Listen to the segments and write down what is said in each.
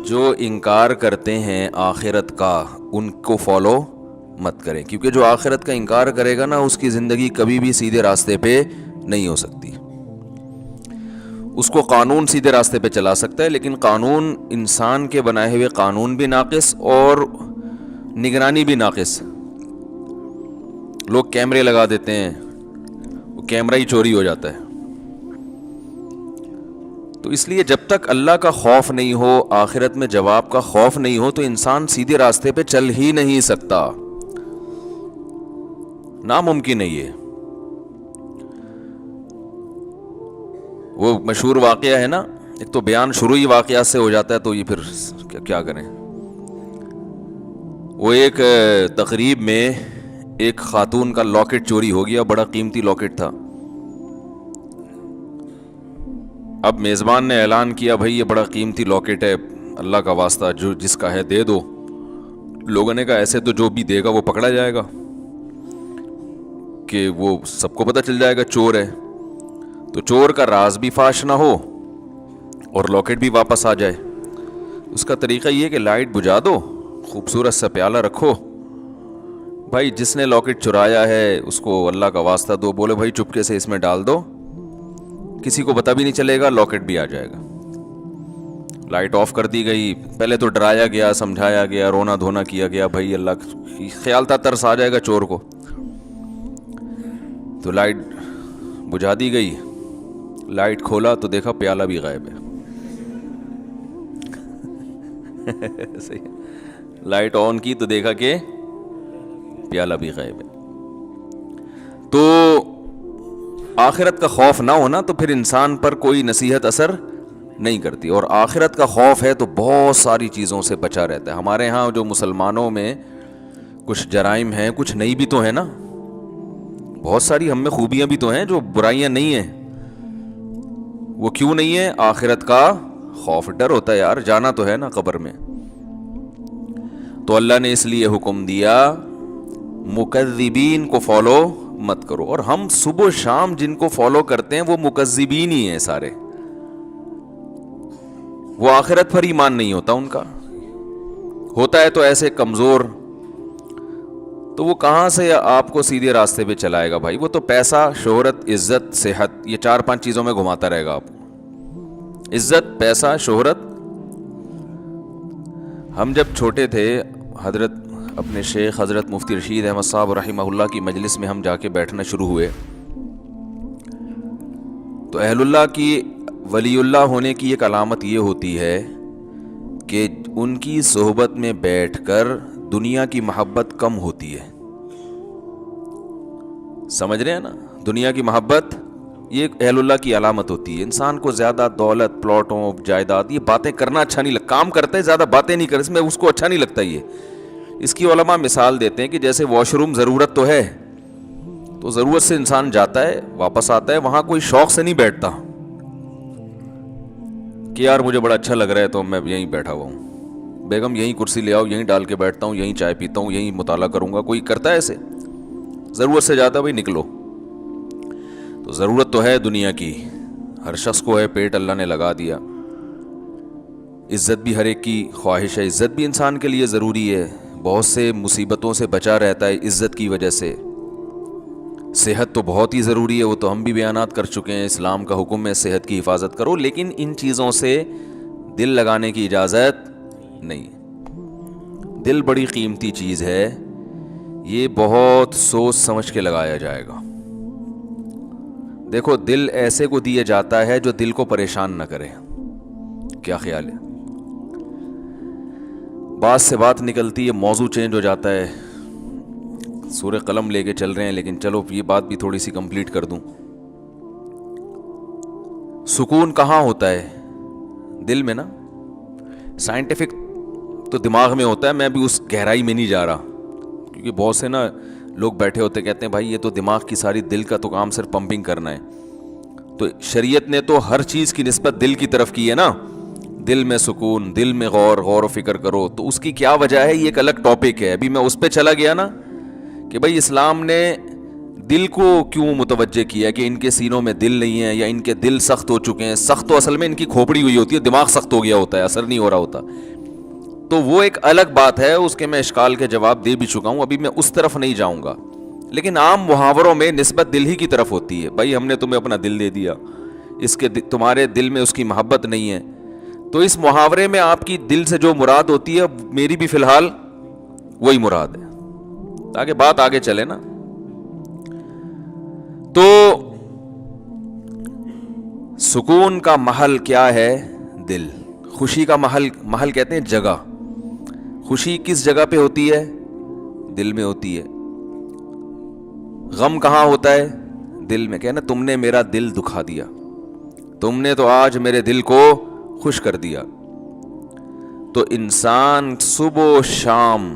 جو انکار کرتے ہیں آخرت کا ان کو فالو مت کریں، کیونکہ جو آخرت کا انکار کرے گا نا اس کی زندگی کبھی بھی سیدھے راستے پہ نہیں ہو سکتی۔ اس کو قانون سیدھے راستے پہ چلا سکتا ہے، لیکن قانون انسان کے بنائے ہوئے قانون بھی ناقص اور نگرانی بھی ناقص۔ لوگ کیمرے لگا دیتے ہیں، وہ کیمرہ ہی چوری ہو جاتا ہے۔ تو اس لیے جب تک اللہ کا خوف نہیں ہو، آخرت میں جواب کا خوف نہیں ہو، تو انسان سیدھے راستے پہ چل ہی نہیں سکتا، ناممکن ہے یہ۔ وہ مشہور واقعہ ہے نا، ایک تو بیان شروع ہی واقعات سے ہو جاتا ہے، تو یہ پھر کیا کریں۔ وہ ایک تقریب میں ایک خاتون کا لاکٹ چوری ہو گیا، بڑا قیمتی لاکٹ تھا۔ اب میزبان نے اعلان کیا، بھائی یہ بڑا قیمتی لاکٹ ہے، اللہ کا واسطہ جو جس کا ہے دے دو۔ لوگوں نے کہا ایسے تو جو بھی دے گا وہ پکڑا جائے گا، کہ وہ سب کو پتہ چل جائے گا چور ہے، تو چور کا راز بھی فاش نہ ہو اور لاکٹ بھی واپس آ جائے۔ اس کا طریقہ یہ کہ لائٹ بجھا دو، خوبصورت سا پیالہ رکھو، بھائی جس نے لاکٹ چرایا ہے اس کو اللہ کا واسطہ دو، بولے بھائی چپکے سے اس میں ڈال دو، کسی کو پتہ بھی نہیں چلے گا، لاکٹ بھی آ جائے گا۔ لائٹ آف کر دی گئی، پہلے تو ڈرایا گیا، سمجھایا گیا، رونا دھونا کیا گیا، بھائی اللہ خیال تھا ترس آ جائے گا چور کو، تو لائٹ بجھا دی گئی۔ لائٹ کھولا تو دیکھا پیالہ بھی غائب ہے۔ لائٹ آن کی تو دیکھا کہ پیالہ بھی غائب ہے۔ تو آخرت کا خوف نہ ہونا تو پھر انسان پر کوئی نصیحت اثر نہیں کرتی، اور آخرت کا خوف ہے تو بہت ساری چیزوں سے بچا رہتا ہے۔ ہمارے ہاں جو مسلمانوں میں کچھ جرائم ہیں، کچھ نہیں بھی تو ہیں نا، بہت ساری ہم میں خوبیاں بھی تو ہیں، جو برائیاں نہیں ہیں۔ وہ کیوں نہیں ہے؟ آخرت کا خوف، ڈر ہوتا ہے یار، جانا تو ہے نا قبر میں۔ تو اللہ نے اس لیے حکم دیا مکذبین کو فالو مت کرو، اور ہم صبح و شام جن کو فالو کرتے ہیں وہ مکذبین ہی ہیں سارے۔ وہ آخرت پر ایمان نہیں ہوتا ان کا، ہوتا ہے تو ایسے کمزور، تو وہ کہاں سے آپ کو سیدھے راستے پہ چلائے گا بھائی؟ وہ تو پیسہ، شہرت، عزت، صحت، یہ 4-5 چیزوں میں گھماتا رہے گا آپ کو۔ عزت، پیسہ، شہرت۔ ہم جب چھوٹے تھے، حضرت اپنے شیخ حضرت مفتی رشید احمد صاحب رحمہ اللہ کی مجلس میں ہم جا کے بیٹھنا شروع ہوئے، تو اہل اللہ کی، ولی اللہ ہونے کی ایک علامت یہ ہوتی ہے کہ ان کی صحبت میں بیٹھ کر دنیا کی محبت کم ہوتی ہے۔ سمجھ رہے ہیں نا؟ دنیا کی محبت یہ اہل اللہ کی علامت ہوتی ہے۔ انسان کو زیادہ دولت، پلاٹوں، جائیداد، یہ باتیں کرنا اچھا نہیں لگتا، کام کرتے زیادہ باتیں نہیں کرتے، اس میں اس کو اچھا نہیں لگتا۔ یہ اس کی علماء مثال دیتے ہیں کہ جیسے واش روم ضرورت تو ہے، تو ضرورت سے انسان جاتا ہے واپس آتا ہے، وہاں کوئی شوق سے نہیں بیٹھتا کہ یار مجھے بڑا اچھا لگ رہا ہے تو میں یہیں بیٹھا ہوا ہوں، بیگم یہیں کرسی لے آؤ، یہیں ڈال کے بیٹھتا ہوں، یہیں چائے پیتا ہوں، یہیں مطالعہ کروں گا۔ کوئی کرتا ہے ایسے؟ ضرورت سے جاتا ہے، بھائی نکلو۔ تو ضرورت تو ہے دنیا کی، ہر شخص کو ہے، پیٹ اللہ نے لگا دیا۔ عزت بھی ہر ایک کی خواہش ہے، عزت بھی انسان کے لیے ضروری ہے، بہت سے مصیبتوں سے بچا رہتا ہے عزت کی وجہ سے۔ صحت تو بہت ہی ضروری ہے، وہ تو ہم بھی بیانات کر چکے ہیں، اسلام کا حکم ہے صحت کی حفاظت کرو، لیکن ان چیزوں سے دل لگانے کی اجازت نہیں۔ دل بڑی قیمتی چیز ہے، یہ بہت سوچ سمجھ کے لگایا جائے گا۔ دیکھو دل ایسے کو دیا جاتا ہے جو دل کو پریشان نہ کرے۔ کیا خیال ہے؟ بات سے بات نکلتی ہے، موضوع چینج ہو جاتا ہے، سورہ قلم لے کے چل رہے ہیں، لیکن چلو یہ بات بھی تھوڑی سی کمپلیٹ کر دوں۔ سکون کہاں ہوتا ہے؟ دل میں نا۔ سائنٹیفک تو دماغ میں ہوتا ہے، میں بھی اس گہرائی میں نہیں جا رہا، کیونکہ بہت سے نا لوگ بیٹھے ہوتے کہتے ہیں بھائی یہ تو دماغ کی ساری، دل کا تو کام صرف پمپنگ کرنا ہے۔ تو شریعت نے تو ہر چیز کی نسبت دل کی طرف کی ہے نا، دل میں سکون، دل میں غور و فکر کرو، تو اس کی کیا وجہ ہے یہ ایک الگ ٹاپک ہے۔ ابھی میں اس پہ چلا گیا نا کہ بھائی اسلام نے دل کو کیوں متوجہ کیا کہ ان کے سینوں میں دل نہیں ہے، یا ان کے دل سخت ہو چکے ہیں۔ سخت تو اصل میں ان کی کھوپڑی ہوئی ہوتی ہے، دماغ سخت ہو گیا ہوتا ہے، اثر نہیں ہو رہا ہوتا۔ تو وہ ایک الگ بات ہے, اس کے میں اشکال کے جواب دے بھی چکا ہوں, ابھی میں اس طرف نہیں جاؤں گا. لیکن عام محاوروں میں نسبت دل ہی کی طرف ہوتی ہے. بھائی ہم نے تمہیں اپنا دل دے دیا, اس کے تمہارے دل میں اس کی محبت نہیں ہے, تو اس محاورے میں آپ کی دل سے جو مراد ہوتی ہے میری بھی فی الحال وہی مراد ہے, تاکہ بات آگے چلے نا. تو سکون کا محل کیا ہے؟ دل. خوشی کا محل کہتے ہیں جگہ. خوشی کس جگہ پہ ہوتی ہے؟ دل میں ہوتی ہے. غم کہاں ہوتا ہے؟ دل میں. کہنا تم نے میرا دل دکھا دیا, تم نے تو آج میرے دل کو خوش کر دیا. تو انسان صبح و شام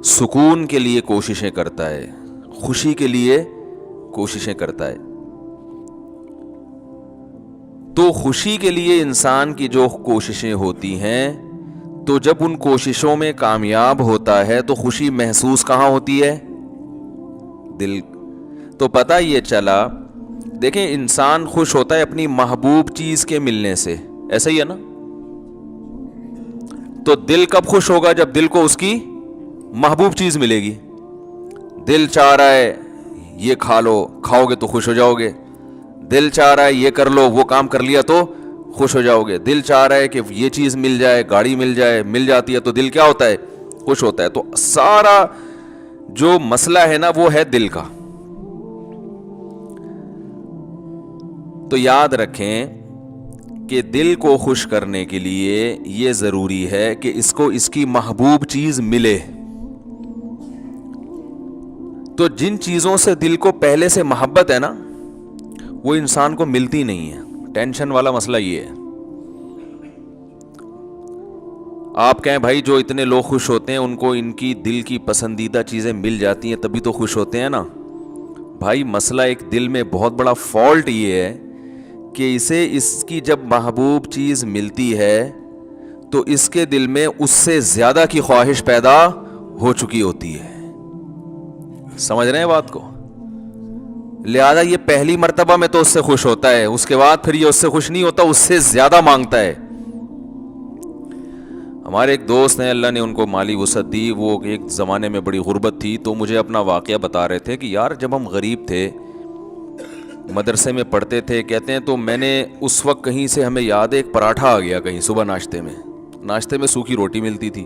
سکون کے لیے کوششیں کرتا ہے, خوشی کے لیے کوششیں کرتا ہے. تو خوشی کے لیے انسان کی جو کوششیں ہوتی ہیں, تو جب ان کوششوں میں کامیاب ہوتا ہے تو خوشی محسوس کہاں ہوتی ہے؟ دل. تو پتہ یہ چلا, دیکھیں انسان خوش ہوتا ہے اپنی محبوب چیز کے ملنے سے, ایسا ہی ہے نا. تو دل کب خوش ہوگا؟ جب دل کو اس کی محبوب چیز ملے گی. دل چاہ رہا ہے یہ کھا لو, کھاؤ گے تو خوش ہو جاؤ گے. دل چاہ رہا ہے یہ کر لو, وہ کام کر لیا تو خوش ہو جاؤ گے. دل چاہ رہا ہے کہ یہ چیز مل جائے, گاڑی مل جائے, مل جاتی ہے تو دل کیا ہوتا ہے؟ خوش ہوتا ہے. تو سارا جو مسئلہ ہے نا وہ ہے دل کا. تو یاد رکھیں کہ دل کو خوش کرنے کے لیے یہ ضروری ہے کہ اس کو اس کی محبوب چیز ملے. تو جن چیزوں سے دل کو پہلے سے محبت ہے نا, وہ انسان کو ملتی نہیں ہے. ٹینشن والا مسئلہ یہ ہے. آپ کہیں بھائی جو اتنے لوگ خوش ہوتے ہیں ان کو ان کی دل کی پسندیدہ چیزیں مل جاتی ہیں تبھی تو خوش ہوتے ہیں نا. بھائی مسئلہ ایک دل میں بہت بڑا فالٹ یہ ہے کہ اسے اس کی جب محبوب چیز ملتی ہے تو اس کے دل میں اس سے زیادہ کی خواہش پیدا ہو چکی ہوتی ہے. سمجھ رہے ہیں بات کو؟ لہذا یہ پہلی مرتبہ میں تو اس سے خوش ہوتا ہے, اس کے بعد پھر یہ اس سے خوش نہیں ہوتا, اس سے زیادہ مانگتا ہے. ہمارے ایک دوست ہیں, اللہ نے ان کو مالی وسعت دی, وہ ایک زمانے میں بڑی غربت تھی, تو مجھے اپنا واقعہ بتا رہے تھے کہ یار جب ہم غریب تھے, مدرسے میں پڑھتے تھے, کہتے ہیں تو میں نے اس وقت کہیں سے ہمیں یاد ہے ایک پراٹھا آ گیا کہیں صبح ناشتے میں سوکھی روٹی ملتی تھی.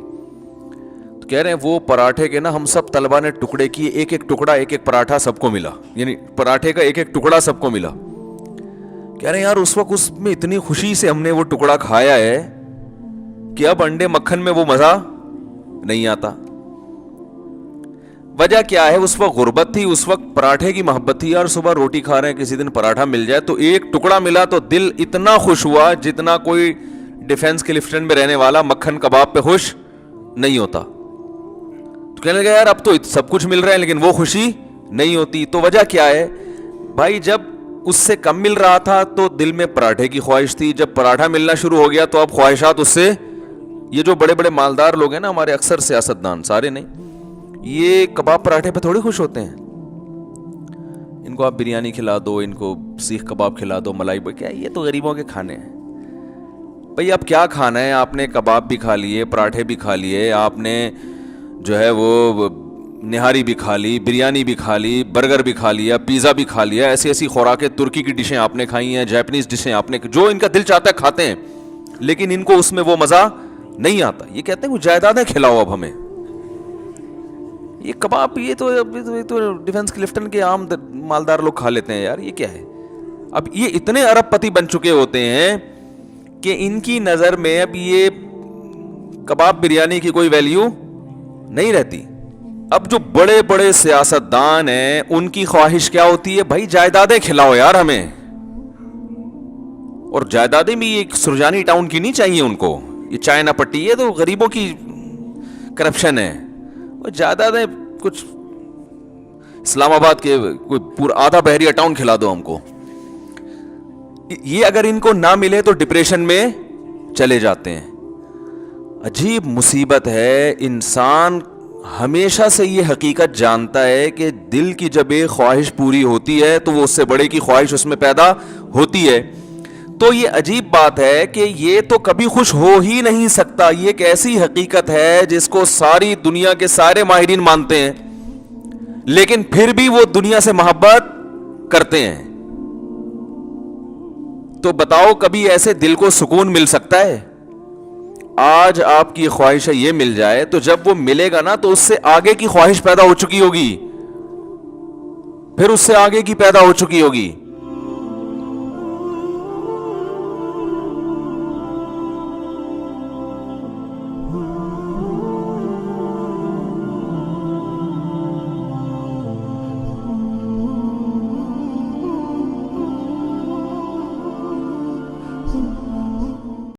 تو کہہ رہے ہیں وہ پراٹھے کے نا ہم سب طلبہ نے ٹکڑے کیے, ایک ایک ٹکڑا, ایک ایک پراٹھا سب کو ملا, یعنی پراٹھے کا ایک ایک ٹکڑا سب کو ملا. کہہ رہے ہیں یار اس وقت اس میں اتنی خوشی سے ہم نے وہ ٹکڑا کھایا ہے کہ اب انڈے مکھن میں وہ مزہ نہیں آتا. وجہ کیا ہے؟ اس وقت غربت تھی, اس وقت پراٹھے کی محبت تھی. یار صبح روٹی کھا رہے ہیں, کسی دن پراٹھا مل جائے تو ایک ٹکڑا ملا تو دل اتنا خوش ہوا جتنا کوئی ڈیفنس کلفٹن میں رہنے والا مکھن کباب پہ خوش نہیں ہوتا. تو کہنے لگا یار اب تو سب کچھ مل رہا ہے لیکن وہ خوشی نہیں ہوتی. تو وجہ کیا ہے بھائی؟ جب اس سے کم مل رہا تھا تو دل میں پراٹھے کی خواہش تھی, جب پراٹھا ملنا شروع ہو گیا تو اب خواہشات اس سے. یہ جو بڑے بڑے مالدار لوگ ہیں نا ہمارے, اکثر سیاستدان, سارے نہیں, یہ کباب پراٹھے پہ تھوڑی خوش ہوتے ہیں. ان کو آپ بریانی کھلا دو, ان کو سیخ کباب کھلا دو, ملائی کیا, یہ تو غریبوں کے کھانے ہیں. بھئی اب کیا کھانا ہے؟ آپ نے کباب بھی کھا لیے, پراٹھے بھی کھا لیے, آپ نے جو ہے وہ نہاری بھی کھا لی, بریانی بھی کھا لی, برگر بھی کھا لیا, پیزا بھی کھا لیا, ایسی ایسی خوراکیں, ترکی کی ڈشیں آپ نے کھائی ہیں, جاپنیز ڈشیں آپ نے, جو ان کا دل چاہتا ہے کھاتے ہیں, لیکن ان کو اس میں وہ مزہ نہیں آتا. یہ کہتے ہیں وہ جائیدادیں کھلاؤ اب ہمیں, یہ کباب, یہ تو ڈیفنس کلفٹن کے عام مالدار لوگ کھا لیتے ہیں یار, یہ کیا ہے؟ اب یہ اتنے ارب پتی بن چکے ہوتے ہیں کہ ان کی نظر میں اب یہ کباب بریانی کی کوئی ویلیو نہیں رہتی. اب جو بڑے بڑے سیاستدان ہیں ان کی خواہش کیا ہوتی ہے؟ بھائی جائیدادیں کھلاؤ یار ہمیں. اور جائیدادیں بھی ایک سرجانی ٹاؤن کی نہیں چاہیے ان کو, یہ چائنا پٹی, یہ تو غریبوں کی کرپشن ہے. جائیدادیں کچھ اسلام آباد کے کوئی پورا آدھا بحریہ ٹاؤن کھلا دو ہم کو. یہ اگر ان کو نہ ملے تو ڈپریشن میں چلے جاتے ہیں. عجیب مصیبت ہے. انسان ہمیشہ سے یہ حقیقت جانتا ہے کہ دل کی جب ایک خواہش پوری ہوتی ہے تو وہ اس سے بڑے کی خواہش اس میں پیدا ہوتی ہے. تو یہ عجیب بات ہے کہ یہ تو کبھی خوش ہو ہی نہیں سکتا. یہ ایک ایسی حقیقت ہے جس کو ساری دنیا کے سارے ماہرین مانتے ہیں, لیکن پھر بھی وہ دنیا سے محبت کرتے ہیں. تو بتاؤ کبھی ایسے دل کو سکون مل سکتا ہے؟ آج آپ کی خواہش یہ مل جائے تو جب وہ ملے گا نا تو اس سے آگے کی خواہش پیدا ہو چکی ہوگی, پھر اس سے آگے کی پیدا ہو چکی ہوگی.